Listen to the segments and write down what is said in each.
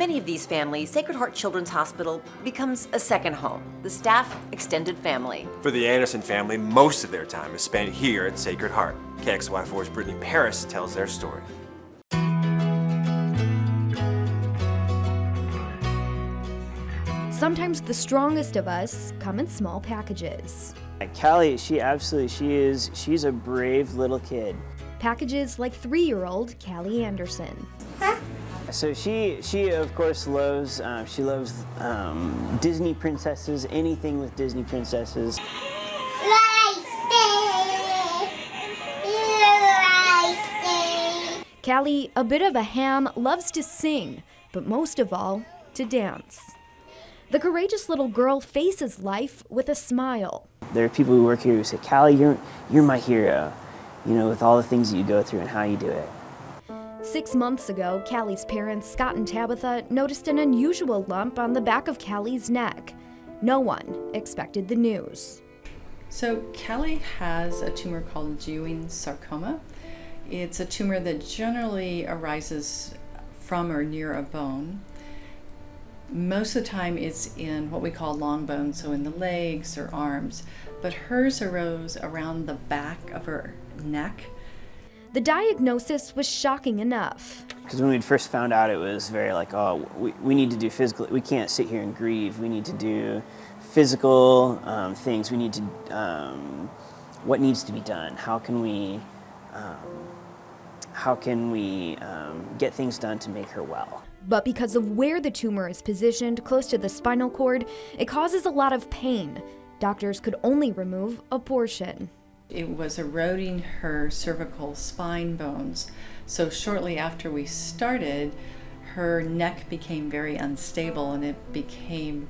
many of these families, Sacred Heart Children's Hospital becomes a second home, the staff extended family. For the Anderson family, most of their time is spent here at Sacred Heart. KXY4's Brittany Paris tells their story. Sometimes the strongest of us come in small packages. Callie, she's a brave little kid. Packages like 3-year-old Callie Anderson. So she of course loves, Disney princesses, anything with Disney princesses. Callie, a bit of a ham, loves to sing, but most of all, to dance. The courageous little girl faces life with a smile. There are people who work here who say, Callie, you're my hero, with all the things that you go through and how you do it. 6 months ago, Callie's parents, Scott and Tabitha, noticed an unusual lump on the back of Callie's neck. No one expected the news. So Callie has a tumor called Ewing sarcoma. It's a tumor that generally arises from or near a bone. Most of the time it's in what we call long bones, so in the legs or arms, but hers arose around the back of her neck. The diagnosis was shocking enough. Because when we first found out, it was very like, oh, we need to do physical, we can't sit here and grieve, we need to do physical things, we need to, what needs to be done, how can we get things done to make her well. But because of where the tumor is positioned, close to the spinal cord, it causes a lot of pain. Doctors could only remove a portion. It was eroding her cervical spine bones. So shortly after we started, her neck became very unstable and it became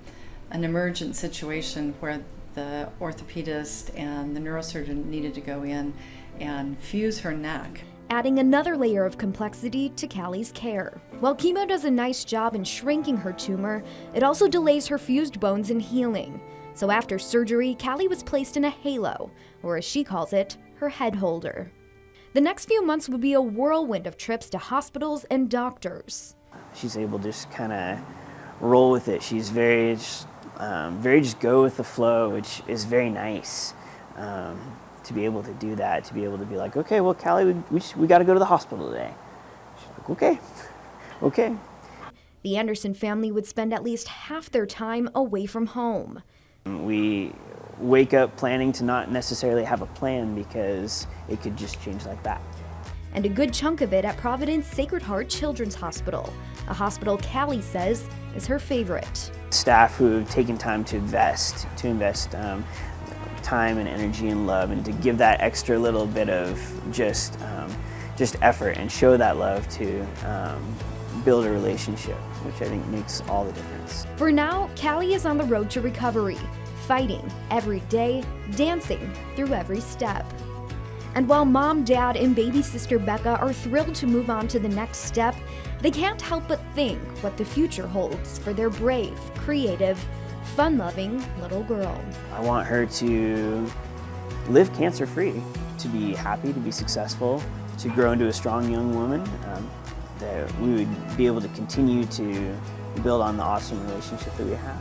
an emergent situation where the orthopedist and the neurosurgeon needed to go in and fuse her neck, adding another layer of complexity to Callie's care. While chemo does a nice job in shrinking her tumor, it also delays her fused bones in healing. So after surgery, Callie was placed in a halo, or as she calls it, her head holder. The next few months would be a whirlwind of trips to hospitals and doctors. She's able to just kind of roll with it. She's very just go with the flow, which is very nice. To be able to do that, to be able to be like, okay, well, Callie, we got to go to the hospital today. She's like, okay. The Anderson family would spend at least half their time away from home. We wake up planning to not necessarily have a plan because it could just change like that. And a good chunk of it at Providence Sacred Heart Children's Hospital, a hospital Callie says is her favorite. Staff who have taken time to invest time and energy and love, and to give that extra little bit of just effort and show that love to build a relationship, which I think makes all the difference. For now, Callie is on the road to recovery, fighting every day, dancing through every step. And while mom, dad, and baby sister Becca are thrilled to move on to the next step, they can't help but think what the future holds for their brave, creative, fun-loving little girl. I want her to live cancer-free, to be happy, to be successful, to grow into a strong young woman, that we would be able to continue to build on the awesome relationship that we have.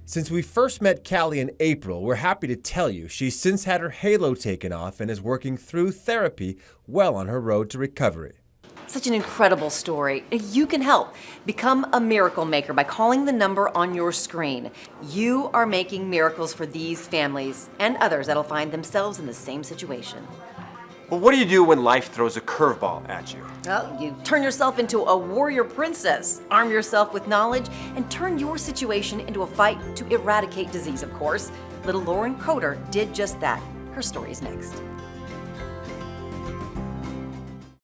Since we first met Callie in April, we're happy to tell you she's since had her halo taken off and is working through therapy well on her road to recovery. Such an incredible story. You can help. Become a miracle maker by calling the number on your screen. You are making miracles for these families and others that'll find themselves in the same situation. Well, what do you do when life throws a curveball at you? Well, you turn yourself into a warrior princess, arm yourself with knowledge, and turn your situation into a fight to eradicate disease, of course. Little Lauren Coder did just that. Her story's next.